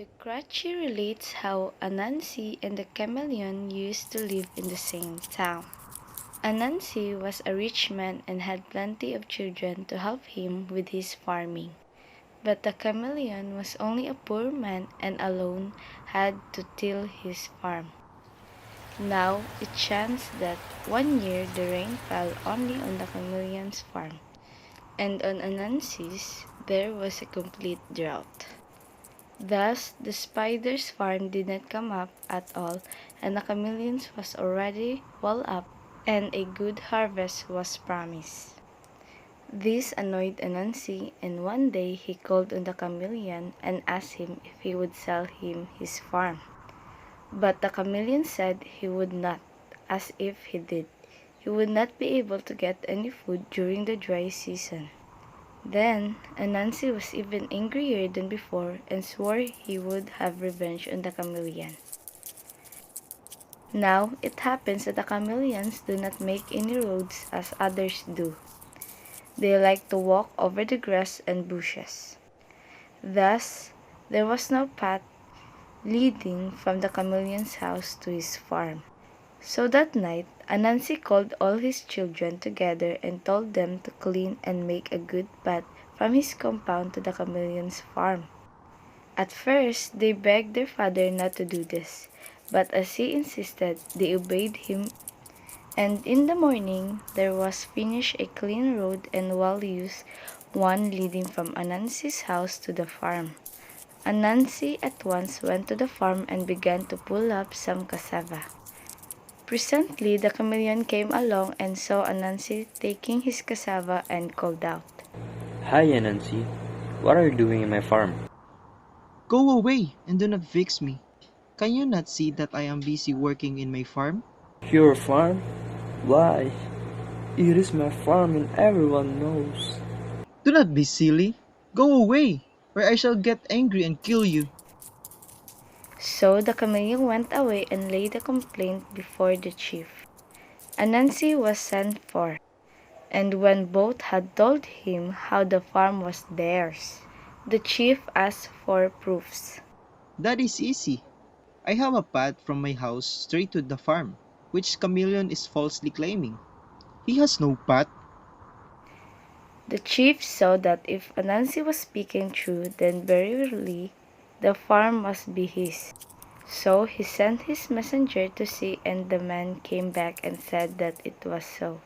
The Kratchi relates how Anansi and the chameleon used to live in the same town. Anansi was a rich man and had plenty of children to help him with his farming. But the chameleon was only a poor man and alone had to till his farm. Now it chanced that one year the rain fell only on the chameleon's farm, and on Anansi's there was a complete drought. Thus, the spider's farm did not come up at all, and the chameleon's was already well up, and a good harvest was promised. This annoyed Anansi, and one day he called on the chameleon and asked him if he would sell him his farm. But the chameleon said he would not, as if he did, he would not be able to get any food during the dry season. Then Anansi was even angrier than before and swore he would have revenge on the chameleon. Now it happens that the chameleons do not make any roads as others do. They like to walk over the grass and bushes. Thus, there was no path leading from the chameleon's house to his farm. So that night, Anansi called all his children together and told them to clean and make a good path from his compound to the chameleon's farm. At first, they begged their father not to do this, but as he insisted, they obeyed him, and in the morning there was finished a clean road and well-used one leading from Anansi's house to the farm. Anansi at once went to the farm and began to pull up some cassava. Presently, the chameleon came along and saw Anansi taking his cassava and called out, Hi, Nancy. What are you doing in my farm? Go away and do not vex me. Can you not see that I am busy working in my farm? Your farm? Why? It is my farm and everyone knows. Do not be silly. Go away, or I shall get angry and kill you. So the chameleon went away and laid a complaint before the chief. Anansi was sent for, and when both had told him how the farm was theirs, the chief asked for proofs. That is easy. I have a path from my house straight to the farm, which Chameleon is falsely claiming. He has no path. The chief saw that if Anansi was speaking true, then verily the farm must be his. So he sent his messenger to see, and the man came back and said that it was so.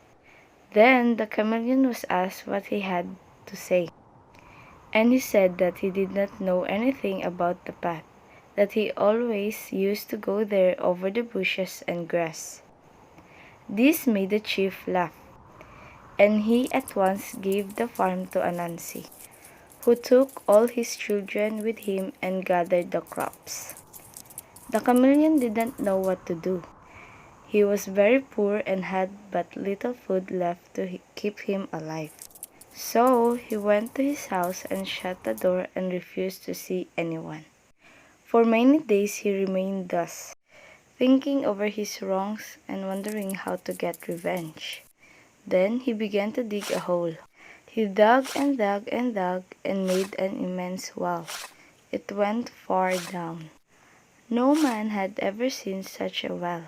Then the chameleon was asked what he had to say, and he said that he did not know anything about the path, that he always used to go there over the bushes and grass. This made the chief laugh, and he at once gave the farm to Anansi, who took all his children with him and gathered the crops. The chameleon didn't know what to do. He was very poor and had but little food left to keep him alive. So he went to his house and shut the door and refused to see anyone. For many days he remained thus, thinking over his wrongs and wondering how to get revenge. Then he began to dig a hole. He dug and dug and dug and made an immense well. It went far down. No man had ever seen such a well.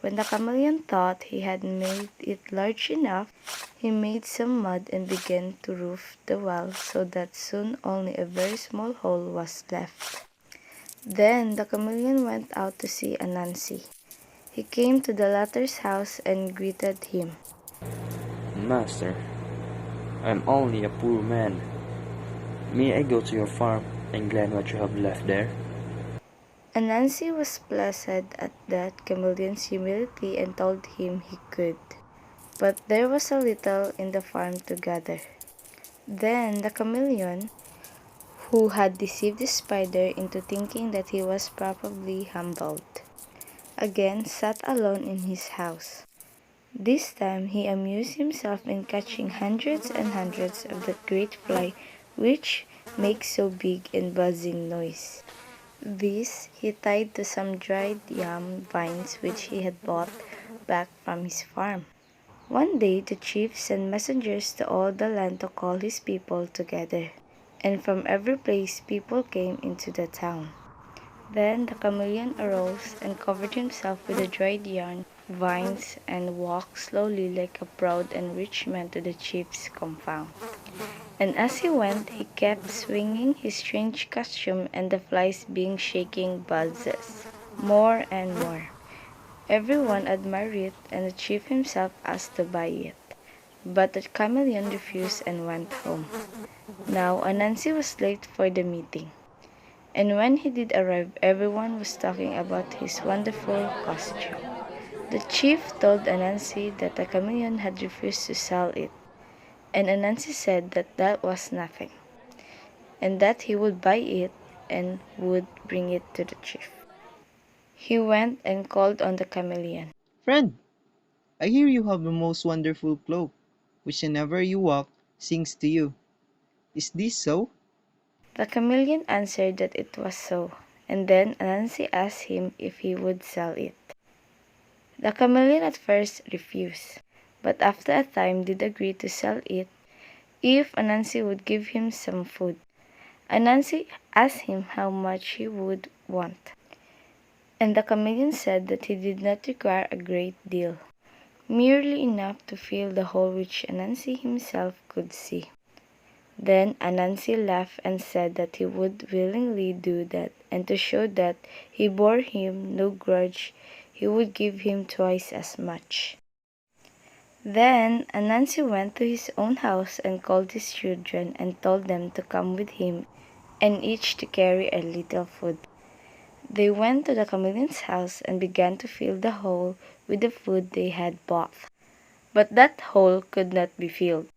When the chameleon thought he had made it large enough, he made some mud and began to roof the well so that soon only a very small hole was left. Then the chameleon went out to see Anansi. He came to the latter's house and greeted him. Master, I am only a poor man. May I go to your farm and glean what you have left there? Anansi was pleased at that chameleon's humility and told him he could. But there was a little in the farm to gather. Then the chameleon, who had deceived the spider into thinking that he was probably humbled, again sat alone in his house. This time he amused himself in catching hundreds and hundreds of that great fly which makes so big and buzzing noise. These he tied to some dried yam vines which he had brought back from his farm. One day the chief sent messengers to all the land to call his people together, and from every place people came into the town. Then the chameleon arose and covered himself with the dried yarn, vines, and walked slowly like a proud and rich man to the chief's compound. And as he went, he kept swinging his strange costume, and the flies being shaking buzzes more and more. Everyone admired it, and the chief himself asked to buy it. But the chameleon refused and went home. Now Anansi was late for the meeting, and when he did arrive, everyone was talking about his wonderful costume. The chief told Anansi that the chameleon had refused to sell it, and Anansi said that that was nothing, and that he would buy it and would bring it to the chief. He went and called on the chameleon. Friend, I hear you have the most wonderful cloak, which whenever you walk sings to you. Is this so? The chameleon answered that it was so, and then Anansi asked him if he would sell it. The chameleon at first refused, but after a time did agree to sell it if Anansi would give him some food. Anansi asked him how much he would want, and the chameleon said that he did not require a great deal, merely enough to fill the hole which Anansi himself could see. Then Anansi laughed and said that he would willingly do that, and to show that he bore him no grudge, he would give him twice as much. Then Anansi went to his own house and called his children and told them to come with him and each to carry a little food. They went to the chameleon's house and began to fill the hole with the food they had bought. But that hole could not be filled.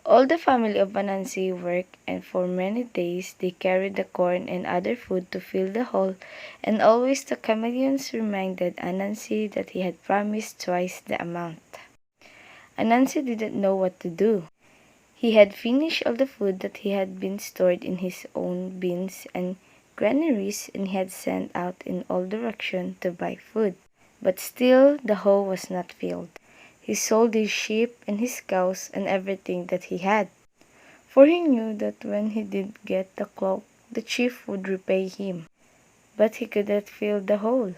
All the family of Anansi worked, and for many days they carried the corn and other food to fill the hole, and always the chameleons reminded Anansi that he had promised twice the amount. Anansi didn't know what to do. He had finished all the food that he had been stored in his own bins and granaries, and he had sent out in all directions to buy food. But still the hole was not filled. He sold his sheep and his cows and everything that he had, for he knew that when he did get the cloak, the chief would repay him. But he could not fill the hole.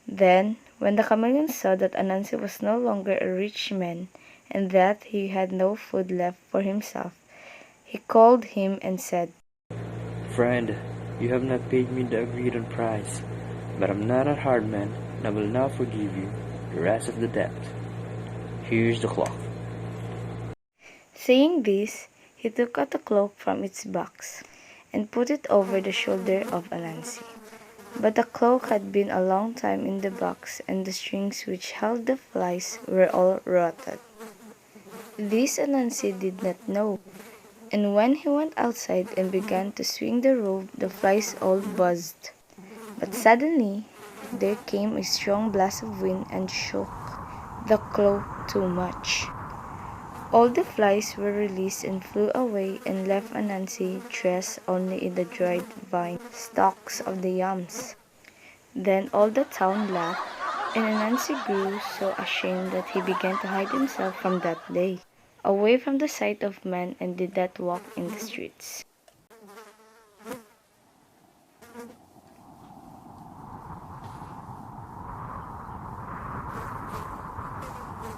Then, when the chameleon saw that Anansi was no longer a rich man, and that he had no food left for himself, he called him and said, Friend, you have not paid me the agreed on price, but I'm not a hard man, and I will now forgive you the rest of the debt. Here's the cloth. Saying this, he took out the cloak from its box and put it over the shoulder of Anansi. But the cloak had been a long time in the box, and the strings which held the flies were all rotted. This Anansi did not know, and when he went outside and began to swing the rope, the flies all buzzed. But suddenly there came a strong blast of wind and shook the cloak too much. All the flies were released and flew away and left Anansi dressed only in the dried vine stalks of the yams. Then all the town laughed, and Anansi grew so ashamed that he began to hide himself from that day, away from the sight of men, and did not walk in the streets.